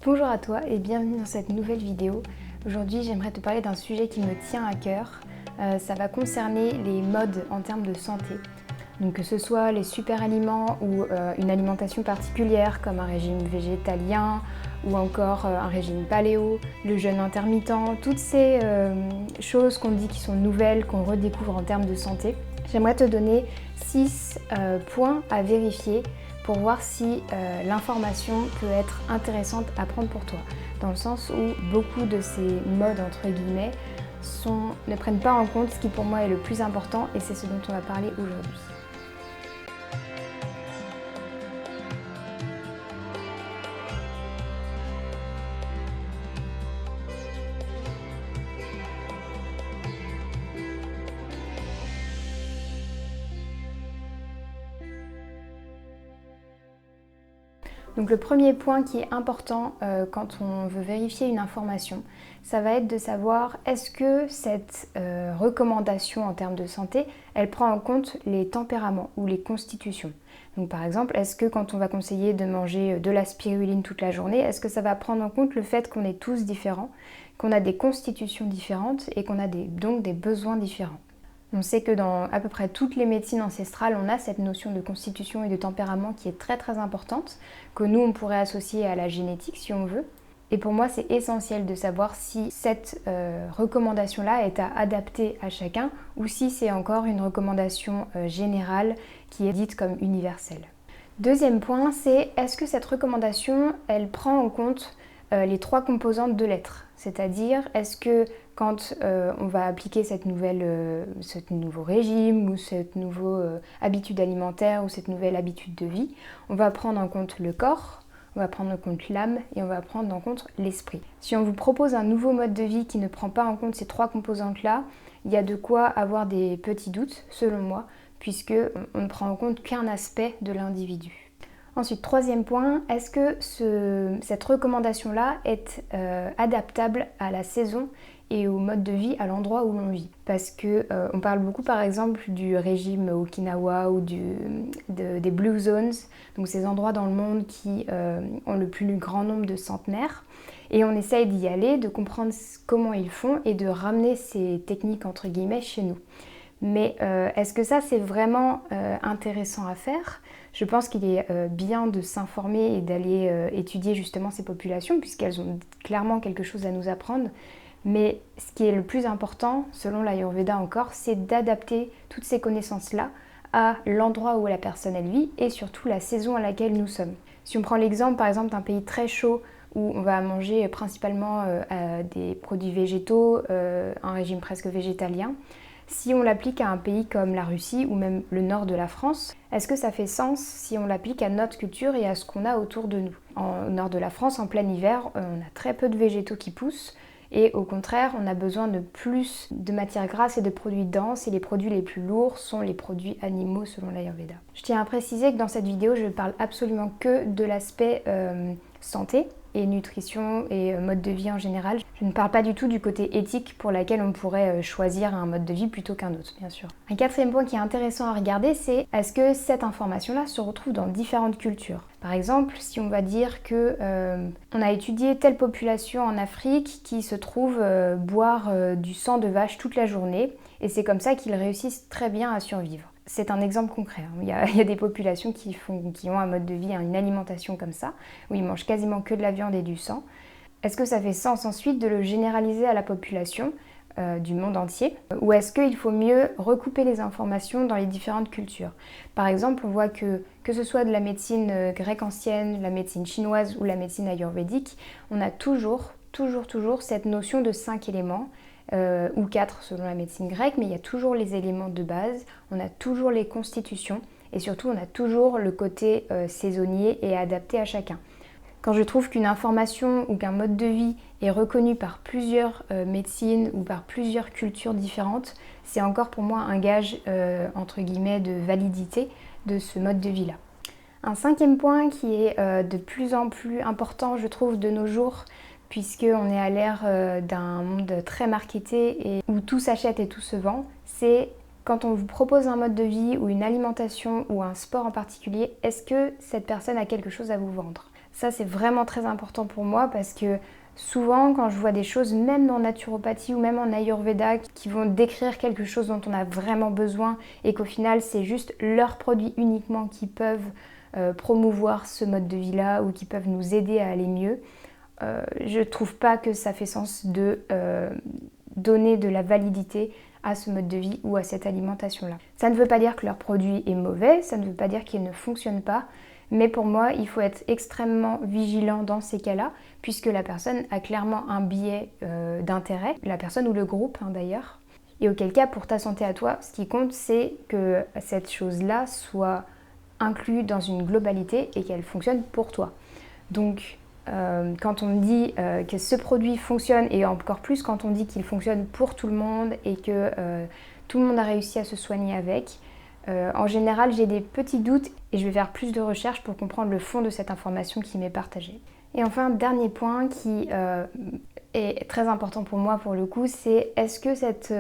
Bonjour à toi et bienvenue dans cette nouvelle vidéo. Aujourd'hui j'aimerais te parler d'un sujet qui me tient à cœur. Ça va concerner les modes en termes de santé. Donc que ce soit les super aliments ou une alimentation particulière comme un régime végétalien ou encore un régime paléo, le jeûne intermittent, toutes ces choses qu'on dit qui sont nouvelles, qu'on redécouvre en termes de santé. J'aimerais te donner 6 points à vérifier pour voir si l'information peut être intéressante à prendre pour toi. Dans le sens où beaucoup de ces modes entre guillemets ne prennent pas en compte ce qui pour moi est le plus important et c'est ce dont on va parler aujourd'hui. Donc le premier point qui est important quand on veut vérifier une information, ça va être de savoir est-ce que cette recommandation en termes de santé, elle prend en compte les tempéraments ou les constitutions. Donc par exemple, est-ce que quand on va conseiller de manger de la spiruline toute la journée, est-ce que ça va prendre en compte le fait qu'on est tous différents, qu'on a des constitutions différentes et qu'on a donc des besoins différents. On sait que dans à peu près toutes les médecines ancestrales, on a cette notion de constitution et de tempérament qui est très très importante, que nous on pourrait associer à la génétique si on veut. Et pour moi c'est essentiel de savoir si cette recommandation-là est à adapter à chacun ou si c'est encore une recommandation générale qui est dite comme universelle. Deuxième point, c'est est-ce que cette recommandation, elle prend en compte les 3 composantes de l'être, c'est-à-dire est-ce que quand on va appliquer ce nouveau régime ou cette nouvelle habitude alimentaire ou cette nouvelle habitude de vie, on va prendre en compte le corps, on va prendre en compte l'âme et on va prendre en compte l'esprit. Si on vous propose un nouveau mode de vie qui ne prend pas en compte ces 3 composantes-là, il y a de quoi avoir des petits doutes, selon moi, puisque on ne prend en compte qu'un aspect de l'individu. Ensuite, troisième point, est-ce que cette recommandation-là est adaptable à la saison et au mode de vie à l'endroit où l'on vit? Parce que on parle beaucoup par exemple du régime Okinawa ou des Blue Zones, donc ces endroits dans le monde qui ont le plus grand nombre de centenaires. Et on essaye d'y aller, de comprendre comment ils font et de ramener ces techniques entre guillemets chez nous. Mais est-ce que ça c'est vraiment intéressant à faire? Je pense qu'il est bien de s'informer et d'aller étudier justement ces populations puisqu'elles ont clairement quelque chose à nous apprendre. Mais ce qui est le plus important, selon l'Ayurveda encore, c'est d'adapter toutes ces connaissances-là à l'endroit où la personne elle vit et surtout la saison à laquelle nous sommes. Si on prend l'exemple par exemple d'un pays très chaud où on va manger principalement des produits végétaux, un régime presque végétalien, si on l'applique à un pays comme la Russie ou même le nord de la France, est-ce que ça fait sens si on l'applique à notre culture et à ce qu'on a autour de nous? Au nord de la France, en plein hiver, on a très peu de végétaux qui poussent et au contraire, on a besoin de plus de matières grasses et de produits denses et les produits les plus lourds sont les produits animaux selon l'Ayurveda. Je tiens à préciser que dans cette vidéo, je ne parle absolument que de l'aspect santé et nutrition et mode de vie en général. Je ne parle pas du tout du côté éthique pour lequel on pourrait choisir un mode de vie plutôt qu'un autre, bien sûr. Un quatrième point qui est intéressant à regarder, c'est est-ce que cette information-là se retrouve dans différentes cultures. Par exemple, si on va dire que on a étudié telle population en Afrique qui se trouve boire du sang de vache toute la journée et c'est comme ça qu'ils réussissent très bien à survivre. C'est un exemple concret. Il y a des populations qui ont un mode de vie, une alimentation comme ça, où ils mangent quasiment que de la viande et du sang. Est-ce que ça fait sens ensuite de le généraliser à la population du monde entier? Ou est-ce qu'il faut mieux recouper les informations dans les différentes cultures? Par exemple, on voit que ce soit de la médecine grecque ancienne, la médecine chinoise ou la médecine ayurvédique, on a toujours cette notion de 5 éléments. Ou 4 selon la médecine grecque, mais il y a toujours les éléments de base, on a toujours les constitutions et surtout on a toujours le côté saisonnier et adapté à chacun. Quand je trouve qu'une information ou qu'un mode de vie est reconnu par plusieurs médecines ou par plusieurs cultures différentes, c'est encore pour moi un gage entre guillemets de validité de ce mode de vie-là. Un 5e point qui est de plus en plus important je trouve de nos jours, puisqu'on est à l'ère d'un monde très marketé et où tout s'achète et tout se vend, c'est quand on vous propose un mode de vie ou une alimentation ou un sport en particulier, est-ce que cette personne a quelque chose à vous vendre? Ça, c'est vraiment très important pour moi parce que souvent, quand je vois des choses, même en naturopathie ou même en Ayurveda, qui vont décrire quelque chose dont on a vraiment besoin et qu'au final, c'est juste leurs produits uniquement qui peuvent promouvoir ce mode de vie-là ou qui peuvent nous aider à aller mieux, je trouve pas que ça fait sens de donner de la validité à ce mode de vie ou à cette alimentation-là. Ça ne veut pas dire que leur produit est mauvais, ça ne veut pas dire qu'il ne fonctionne pas, mais pour moi, il faut être extrêmement vigilant dans ces cas-là, puisque la personne a clairement un biais d'intérêt, la personne ou le groupe d'ailleurs. Et auquel cas, pour ta santé à toi, ce qui compte, c'est que cette chose-là soit inclue dans une globalité et qu'elle fonctionne pour toi. Donc, quand on me dit que ce produit fonctionne, et encore plus quand on dit qu'il fonctionne pour tout le monde et que tout le monde a réussi à se soigner avec, en général j'ai des petits doutes et je vais faire plus de recherches pour comprendre le fond de cette information qui m'est partagée. Et enfin, dernier point qui est très important pour moi pour le coup, c'est est-ce que cette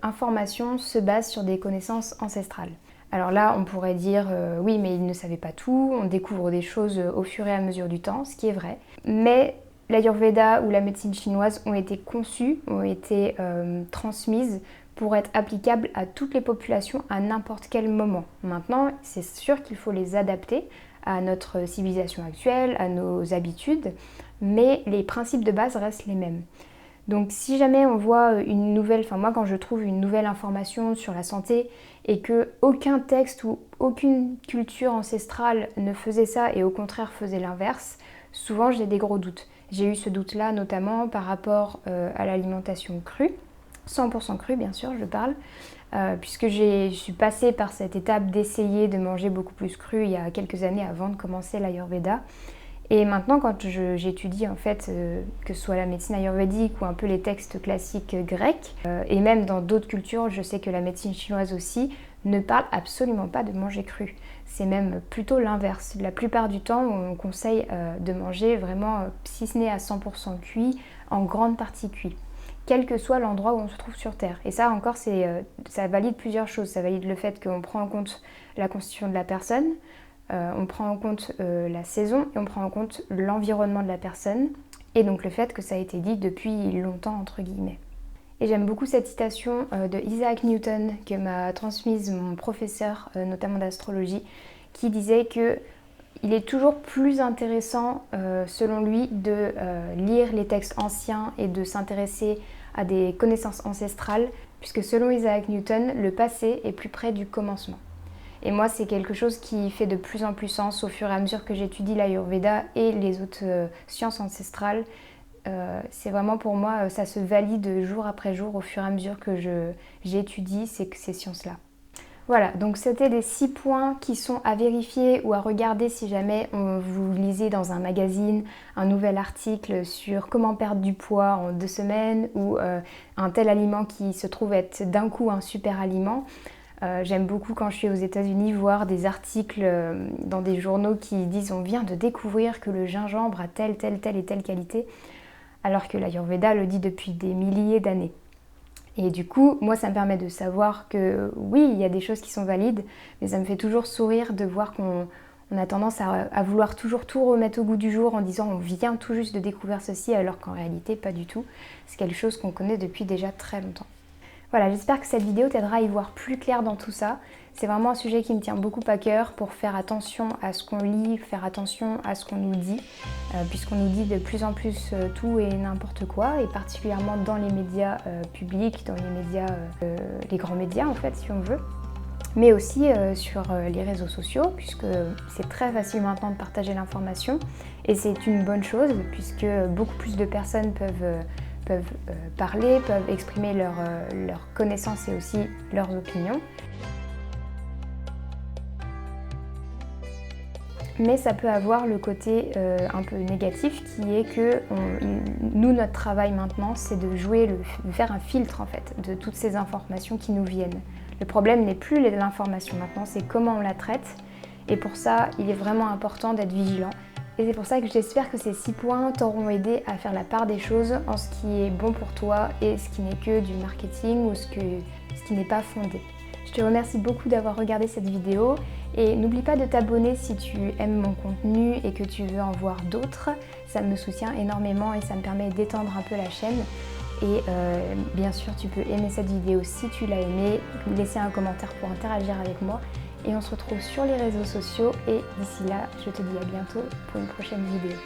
information se base sur des connaissances ancestrales ? Alors là, on pourrait dire oui, mais ils ne savaient pas tout, on découvre des choses au fur et à mesure du temps, ce qui est vrai. Mais l'Ayurveda ou la médecine chinoise ont été conçues, ont été transmises pour être applicables à toutes les populations à n'importe quel moment. Maintenant, c'est sûr qu'il faut les adapter à notre civilisation actuelle, à nos habitudes, mais les principes de base restent les mêmes. Donc si jamais on voit une nouvelle, enfin moi quand je trouve une nouvelle information sur la santé et que aucun texte ou aucune culture ancestrale ne faisait ça et au contraire faisait l'inverse, souvent j'ai des gros doutes. J'ai eu ce doute-là notamment par rapport à l'alimentation crue, 100% crue bien sûr je parle, puisque je suis passée par cette étape d'essayer de manger beaucoup plus cru il y a quelques années avant de commencer l'Ayurveda. Et maintenant, quand j'étudie en fait, que ce soit la médecine ayurvédique ou un peu les textes classiques grecs, et même dans d'autres cultures, je sais que la médecine chinoise aussi ne parle absolument pas de manger cru. C'est même plutôt l'inverse. La plupart du temps, on conseille de manger vraiment, si ce n'est à 100% cuit, en grande partie cuit, quel que soit l'endroit où on se trouve sur Terre. Et ça encore, ça valide plusieurs choses. Ça valide le fait qu'on prend en compte la constitution de la personne, on prend en compte la saison et on prend en compte l'environnement de la personne et donc le fait que ça a été dit depuis longtemps entre guillemets. Et j'aime beaucoup cette citation de Isaac Newton que m'a transmise mon professeur notamment d'astrologie qui disait que il est toujours plus intéressant selon lui de lire les textes anciens et de s'intéresser à des connaissances ancestrales puisque selon Isaac Newton, le passé est plus près du commencement. Et moi, c'est quelque chose qui fait de plus en plus sens au fur et à mesure que j'étudie l'Ayurveda et les autres sciences ancestrales. C'est vraiment pour moi, ça se valide jour après jour au fur et à mesure que j'étudie ces sciences-là. Voilà, donc c'était les 6 points qui sont à vérifier ou à regarder si jamais vous lisez dans un magazine un nouvel article sur comment perdre du poids en 2 semaines ou un tel aliment qui se trouve être d'un coup un super aliment. J'aime beaucoup quand je suis aux États-Unis voir des articles dans des journaux qui disent on vient de découvrir que le gingembre a telle et telle qualité, alors que l'Ayurveda le dit depuis des milliers d'années. Et du coup, moi ça me permet de savoir que oui, il y a des choses qui sont valides, mais ça me fait toujours sourire de voir qu'on a tendance à vouloir toujours tout remettre au goût du jour en disant on vient tout juste de découvrir ceci, alors qu'en réalité pas du tout. C'est quelque chose qu'on connaît depuis déjà très longtemps. Voilà, j'espère que cette vidéo t'aidera à y voir plus clair dans tout ça. C'est vraiment un sujet qui me tient beaucoup à cœur pour faire attention à ce qu'on lit, faire attention à ce qu'on nous dit, puisqu'on nous dit de plus en plus tout et n'importe quoi, et particulièrement dans les médias publics, dans les médias, les grands médias en fait si on veut, mais aussi sur les réseaux sociaux, puisque c'est très facile maintenant de partager l'information, et c'est une bonne chose, puisque beaucoup plus de personnes peuvent parler, peuvent exprimer leurs connaissances et aussi leurs opinions. Mais ça peut avoir le côté un peu négatif qui est que nous, notre travail maintenant, c'est de faire un filtre en fait de toutes ces informations qui nous viennent. Le problème n'est plus l'information maintenant, c'est comment on la traite. Et pour ça, il est vraiment important d'être vigilant. Et c'est pour ça que j'espère que ces 6 points t'auront aidé à faire la part des choses en ce qui est bon pour toi et ce qui n'est que du marketing ou ce qui n'est pas fondé. Je te remercie beaucoup d'avoir regardé cette vidéo et n'oublie pas de t'abonner si tu aimes mon contenu et que tu veux en voir d'autres. Ça me soutient énormément et ça me permet d'étendre un peu la chaîne. Et bien sûr, tu peux aimer cette vidéo si tu l'as aimée, laisser un commentaire pour interagir avec moi. Et on se retrouve sur les réseaux sociaux et d'ici là, je te dis à bientôt pour une prochaine vidéo.